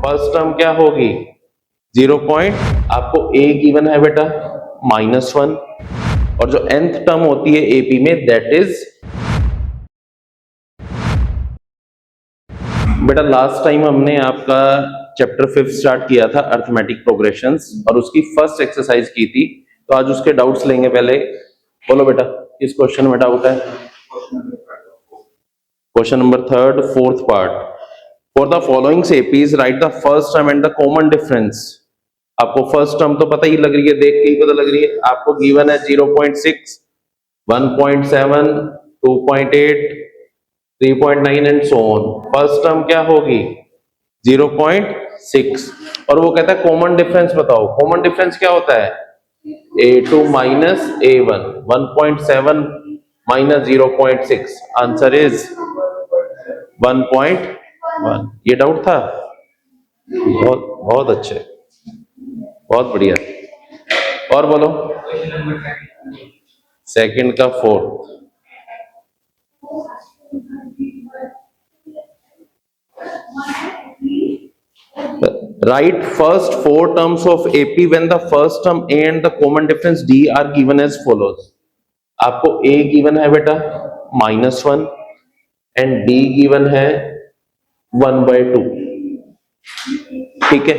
First term क्या होगी 0 point, आपको a गिवन है बेटा -1, और जो nth टर्म होती है एपी में दैट इज बेटा लास्ट टाइम हमने आपका चैप्टर 5 स्टार्ट किया था अर्थमेटिक प्रोग्रेशंस और उसकी फर्स्ट एक्सरसाइज की थी, तो आज उसके डाउट्स लेंगे। पहले बोलो बेटा किस क्वेश्चन में डाउट है। Question number 3 fourth part, for the following APs right the first term and the common difference. आपको फर्स्ट टर्म तो पता ही लग रही है, देख के ही पता लग रही है, आपको गिवन है 0.6, 1.7, 2.8, 3.9 and so on. First term क्या होगी 0.6, और वो कहता है कॉमन डिफरेंस बताओ। कॉमन डिफरेंस क्या होता है a2 minus a1, 1.7 minus 0.6, answer is 1.1। ये डाउट था, बहुत बहुत अच्छे, बहुत बढ़िया। और बोलो सेकंड का fourth, write first 4 terms of AP when the first term A and the common difference D are given as follows। आपको A given है बेटा -1 एंड D given है 1/2, ठीक है।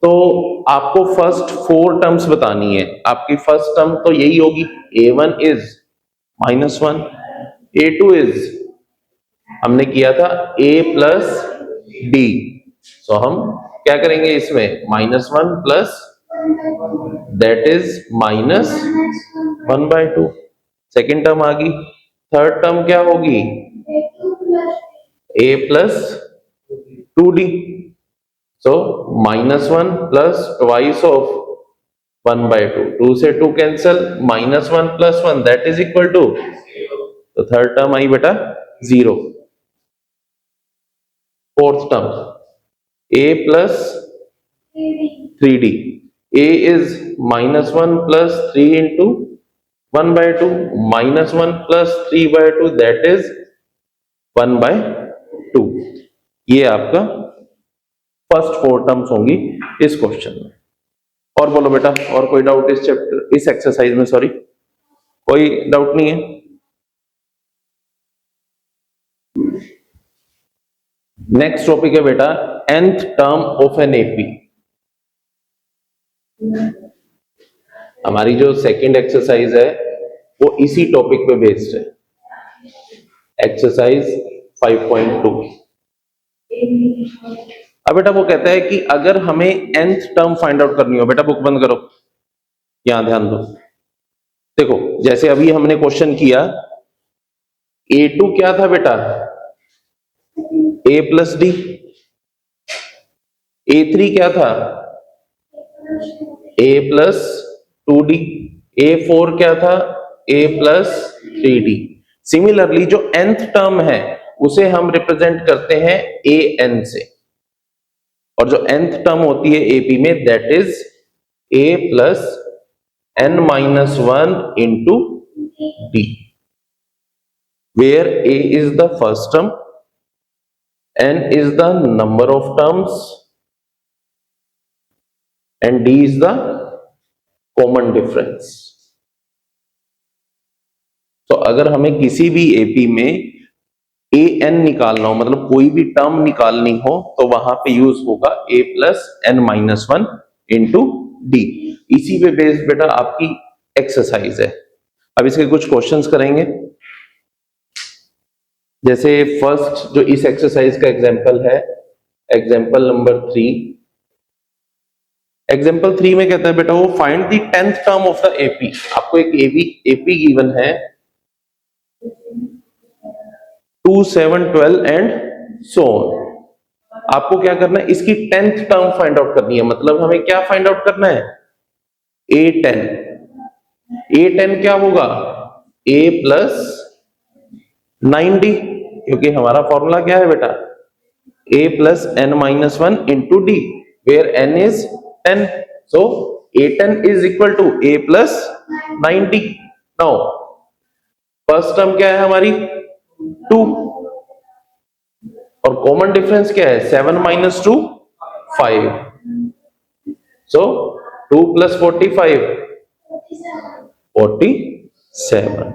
तो आपको फर्स्ट 4 टर्म्स बतानी है। आपकी फर्स्ट टर्म तो यही होगी, A1 इज -1, A2 इज हमने किया था A प्लस D, तो हम क्या करेंगे इसमें -1 plus that is -1/2। Second term आ गई। थर्ड टर्म क्या होगी A plus 2D, so -1 plus twice of 1/2, 2 से 2 cancel, -1 plus 1 that is equal to, तो थर्ड टर्म आई बेटा 0। Fourth term A plus 3D, A is -1 plus 3 into 1/2, -1 plus 3/2 that is 1/2। ये आपका फर्स्ट 4 टर्म्स होंगी इस क्वेश्चन में। और बोलो बेटा और कोई डाउट इस चैप्टर इस एक्सरसाइज में, सॉरी कोई डाउट नहीं है। नेक्स्ट टॉपिक है बेटा nth term of an AP. हमारी जो सेकंड एक्सरसाइज है वो इसी टॉपिक पे बेस्ड है, एक्सरसाइज 5.2। अब बेटा वो कहता है कि अगर हमें nth टर्म फाइंड आउट करनी हो, बेटा बुक बंद करो, यहां ध्यान दो। देखो जैसे अभी हमने क्वेश्चन किया, A2 क्या था बेटा A प्लस डी, A3 क्या था A प्लस 2D, A4 क्या था A प्लस 3D। सिमिलरली जो nth टर्म है उसे हम रिप्रेजेंट करते हैं AN से, और जो nth टर्म होती है AP में that is A plus n-1 into D, where A is the first term, n is the number of terms and D is the common difference। तो अगर हमें किसी भी एपी में an निकालना हो, मतलब कोई भी टर्म निकालनी हो, तो वहां पे यूज होगा A plus n-1 into D. इसी पे बेस्ड बेटा आपकी एक्सरसाइज है। अब इसके कुछ क्वेश्चंस करेंगे। जैसे फर्स्ट जो इस एक्सरसाइज का एग्जांपल है, एग्जांपल नंबर 3। एग्जांपल 3 में कहता है बेटा वो find the 10th term of the AP. आपको एक एपी गिवन है 2, 7, 12 एंड सो ऑन। आपको क्या करना है इसकी 10th टर्म फाइंड आउट करनी है। मतलब हमें क्या फाइंड आउट करना है A10। A10 क्या होगा A प्लस 9D, क्योंकि हमारा फॉर्मूला क्या है बेटा A plus n-1 into D, where n is 10, so A10 is equal to A plus 9D। Now first term क्या है हमारी 2, और कॉमन डिफरेंस क्या है 7 - 2 5. So 2 plus 45 47.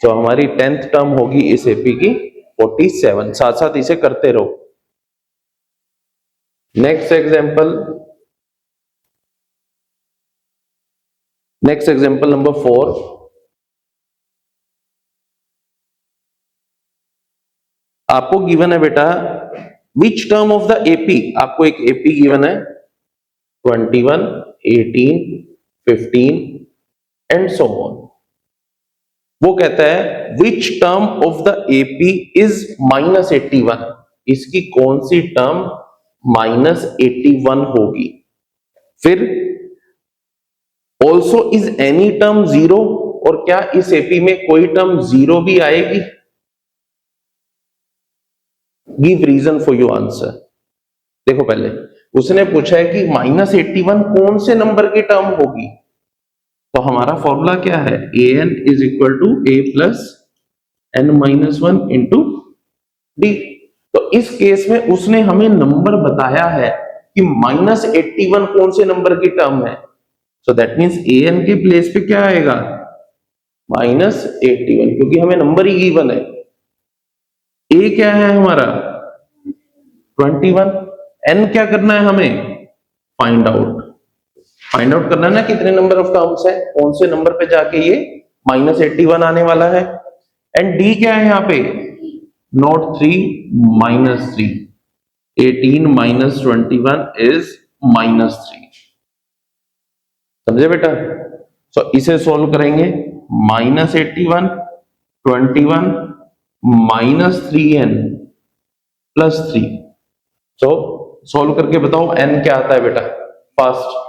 तो हमारी 10th टर्म होगी इस एपी की 47. साथ साथ इसे करते रहो. Next example number 4. आपको गिवन है बेटा which term of the AP. आपको एक एपी गिवन है 21, 18, 15 एंड सो ऑन. वो कहता है which term of the AP is -81. इसकी कौन सी टर्म -81 होगी. फिर ऑल्सो इज एनी टर्म 0. और क्या इस एपी में कोई टर्म 0 भी आएगी. Give reason for your answer. देखो पहले उसने पूछा है कि -81 कौन से नंबर की टर्म होगी. तो हमारा फॉर्मूला क्या है. an is equal to a plus n-1 into D. तो इस केस में उसने हमें नंबर बताया है कि -81 कौन से नंबर की टर्म है. सो दैट मीन्स an के प्लेस पे क्या आएगा -81, क्योंकि हमें नंबर ही गिवन है. a क्या है हमारा 21. n क्या करना है हमें फाइंड आउट करना है ना कितने नंबर ऑफ टर्म्स है, कौन से नंबर पे जाके ये -81 आने वाला है. एंड डी क्या है यहाँ पे नॉट 3 -3. 18 - 21 इज -3. समझे बेटा. सो इसे सॉल्व करेंगे. -81 21 -3n + 3. सो सॉल्व करके बताओ n क्या आता है बेटा. फास्ट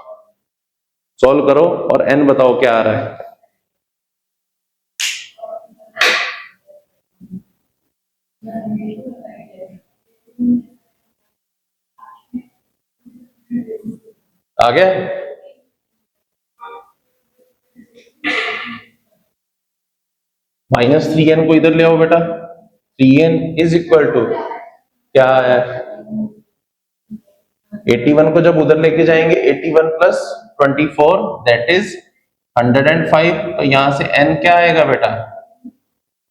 सॉल्व करो और n बताओ क्या आ रहा है. आ गया. -3n को इधर ले आओ बेटा. 3n इज इक्वल टू क्या है 81 को जब उधर लेके जाएंगे 81 + 24 दैट इज 105. तो यहां से n क्या आएगा बेटा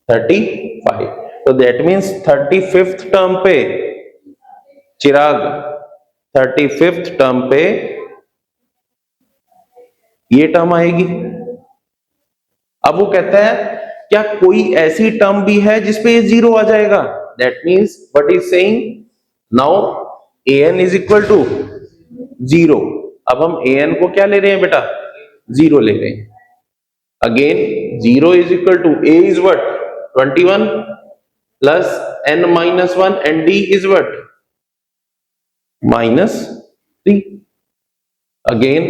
35. तो दैट मीन्स 35th टर्म पे चिराग 35th टर्म पे ये टर्म आएगी. अब वो कहता है क्या कोई ऐसी टर्म भी है जिसपे ये 0 आ जाएगा. That means what is saying now an is equal to 0. अब हम an को क्या ले रहे हैं बेटा 0 ले रहे हैं. Again 0 is equal to a is what 21 plus n-1 and d is what -3. Again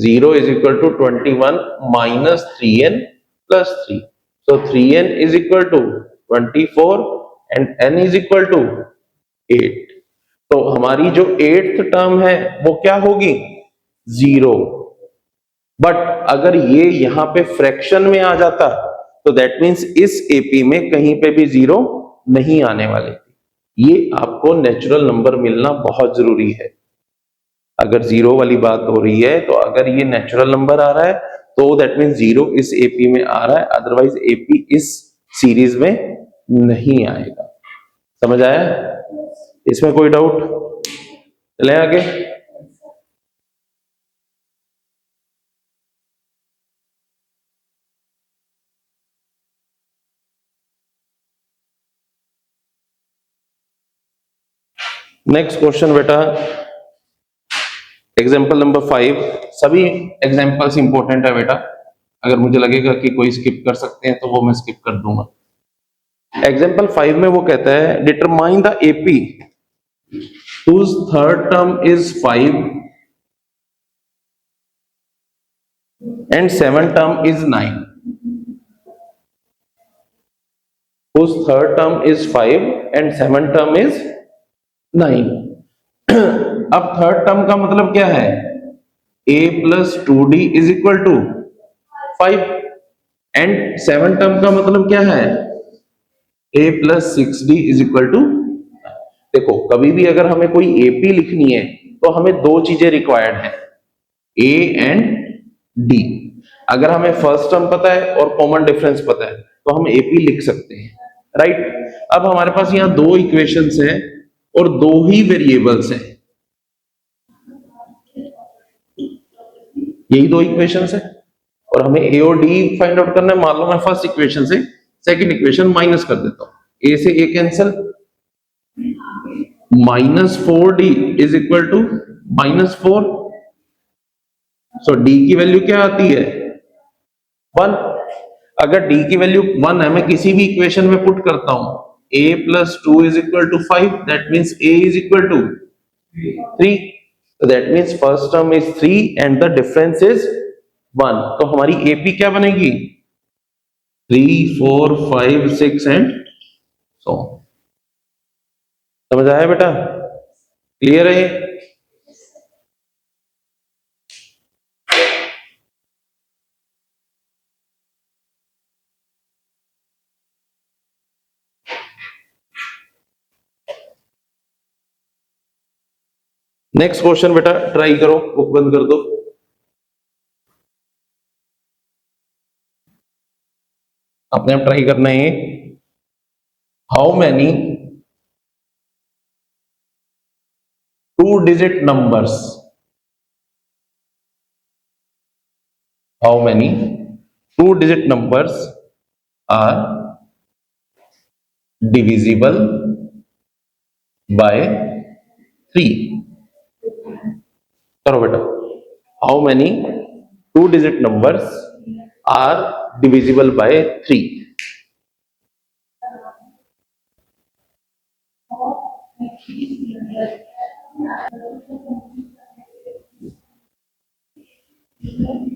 0 is equal to 21 - 3n + 3. So 3n is equal to 24 and n is equal to 8. तो हमारी जो 8th टर्म है वो क्या होगी 0. बट अगर ये यहां पे फ्रैक्शन में आ जाता तो दैट मीन्स इस एपी में कहीं पे भी 0 नहीं आने वाले थे. ये आपको नेचुरल नंबर मिलना बहुत जरूरी है. अगर 0 वाली बात हो रही है तो अगर ये नेचुरल नंबर आ रहा है तो दैट मीन्स 0 इस एपी में आ रहा है. अदरवाइज एपी इस सीरीज में नहीं आएगा. समझ आया. इसमें कोई डाउट. चले आगे. नेक्स्ट क्वेश्चन बेटा एग्जाम्पल नंबर 5. सभी एग्जाम्पल्स इंपॉर्टेंट है बेटा. अगर मुझे लगेगा कि कोई स्किप कर सकते हैं तो वो मैं स्किप कर दूंगा. एग्जाम्पल 5 में वो कहता है determine the AP whose third term is 5 and 7th term is 9. whose third term is 5 and 7th term is 9. अब थर्ड टर्म का मतलब क्या है a + 2d is equal to 5 and 7th term का मतलब क्या है a + 6d is equal to. देखो कभी भी अगर हमें कोई एपी लिखनी है तो हमें दो चीजें रिक्वायर्ड है, ए एंड डी। अगर हमें फर्स्ट टर्म पता है और कॉमन डिफरेंस पता है तो हम एपी लिख सकते हैं, राइट। अब हमारे पास यहाँ दो इक्वेशंस हैं और दो ही वेरिएबल्स हैं, यही दो इक्वेशंस है और हमें ए और डी फाइंड आउट करना है। मान लो मैं फर्स्ट इक्वेशन से सेकंड इक्वेशन माइनस कर देता हूं, ए से A cancel, -4d is equal to -4। So D की वैल्यू क्या आती है, 1। अगर डी की वैल्यू 1 है, मैं किसी भी इक्वेशन में पुट करता हूं a plus 2 is equal to 5, that means a is equal to 3, so that means first term is 3 and the difference is 1। तो हमारी AP क्या बनेगी, 3 4 5 6 एंड सो। समझ आया बेटा, क्लियर है? नेक्स्ट क्वेश्चन बेटा ट्राई करो, बुक बंद कर दो। आपने अब ट्राई करना है, how many 2-digit numbers, how many 2-digit numbers are divisible by 3? करो बेटा, how many 2-digit numbers are divisible by 3?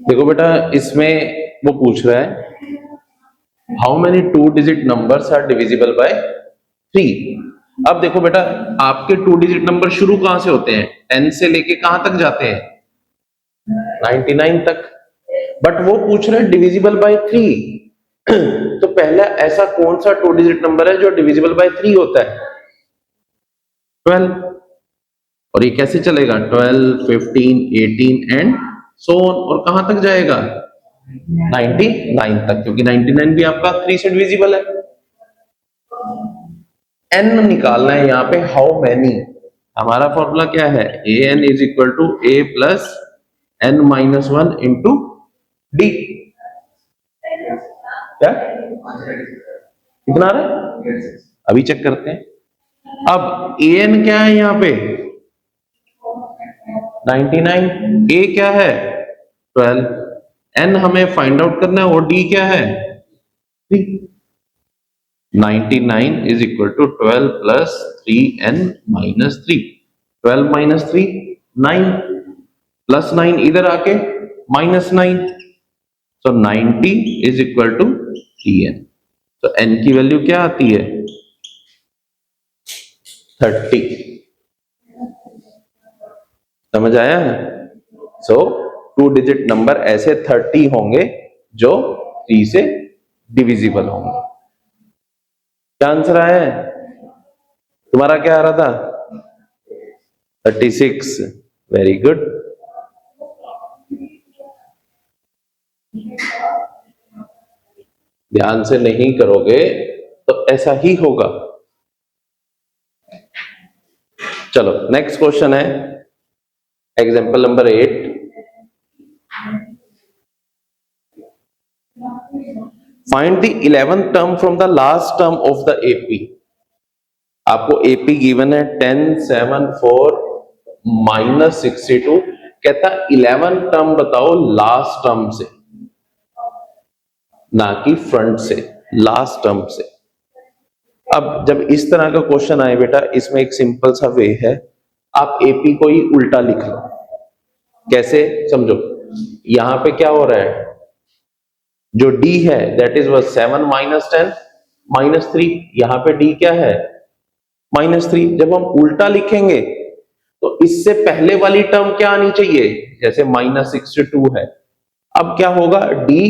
देखो बेटा, इसमें वो पूछ रहा है how many 2-digit numbers are divisible by 3। अब देखो बेटा, आपके 2-digit नंबर शुरू कहां से होते हैं, 10 से लेके कहां तक जाते हैं, 99 तक। बट वो पूछ रहे हैं डिविजिबल बाय 3। तो पहला ऐसा कौन सा 2-digit नंबर है जो डिविजिबल बाय 3 होता है, 12। और ये कैसे चलेगा, 12 15 18 एंड सो ऑन, और कहां तक जाएगा, 99 तक, क्योंकि 99 भी आपका 3 से डिविजिबल है। एन निकालना है यहाँ पे, हाउ मैनी। हमारा फॉर्मूला क्या है, A N is equal to A plus N minus 1 into D. क्या कितना आ रहा है, अभी चेक करते हैं। अब ए एन क्या है यहाँ पे, 99, ए क्या है 12, एन हमें फाइंड आउट करना है और डी क्या है 3। 99 is equal to 12 plus 3n minus 3। 12 minus 3 9 plus 9 इधर आके minus 9, so 90 is equal to 3n। तो n की वैल्यू क्या आती है 30। समझ आया? सो 2-digit नंबर ऐसे 30 होंगे जो 3 से डिविजिबल होंगे। क्या आंसर आया है तुम्हारा, क्या आ रहा था 36। Very good. ध्यान से नहीं करोगे तो ऐसा ही होगा। चलो नेक्स्ट क्वेश्चन है, example number 8। Find the 11th term from the last term of the AP. आपको एपी गिवन है 10 7 4 -62, कहता 11 टर्म बताओ लास्ट टर्म से, ना कि फ्रंट से, लास्ट टर्म से। अब जब इस तरह का क्वेश्चन आए बेटा, इसमें एक सिंपल सा वे है, आप एपी को ही उल्टा लिख लो। कैसे समझो, यहां पे क्या हो रहा है, जो डी है दैट इज 7 - 10 -3, यहां पे डी क्या है -3। जब हम उल्टा लिखेंगे तो इससे पहले वाली टर्म क्या आनी चाहिए, जैसे -62 है, अब क्या होगा, डी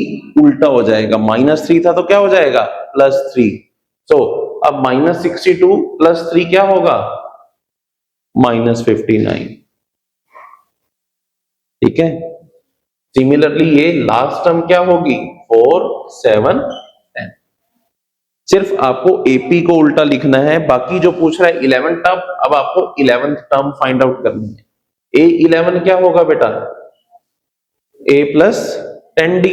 उल्टा हो जाएगा, -3 था तो क्या हो जाएगा +3। सो अब -62 + 3 क्या होगा -59। ठीक है। सिमिलरली ये लास्ट टर्म क्या होगी 4 7 10। सिर्फ आपको एपी को उल्टा लिखना है, बाकी जो पूछ रहा है 11 टर्म, अब आपको 11th टर्म फाइंड आउट करनी है। A11 क्या होगा बेटा a प्लस 10d।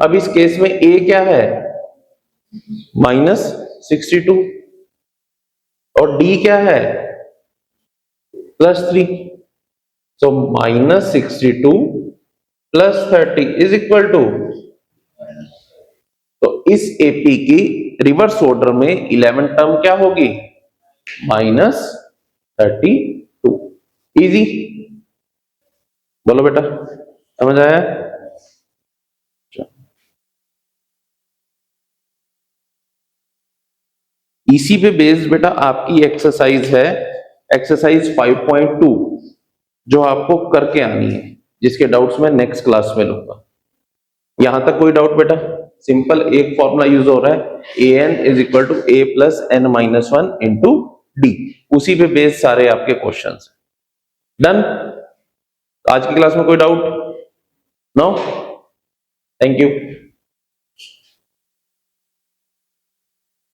अब इस केस में a क्या है -62 और d क्या है +3। सो -62 + 30 इज इक्वल टू, तो इस एपी की रिवर्स ऑर्डर में 11 टर्म क्या होगी -32। इजी, बोलो बेटा समझ आया। इसी पे बेस्ड बेटा आपकी एक्सरसाइज है, एक्सरसाइज 5.2, जो आपको करके आनी है, जिसके डाउट्स मैं नेक्स्ट क्लास में लूंगा। यहां तक कोई डाउट बेटा? सिंपल एक फॉर्मूला यूज हो रहा है, A N is equal to A plus N minus one into D, उसी पे बेस्ड सारे आपके क्वेश्चन। डन। आज की क्लास में कोई डाउट? नो? Thank you.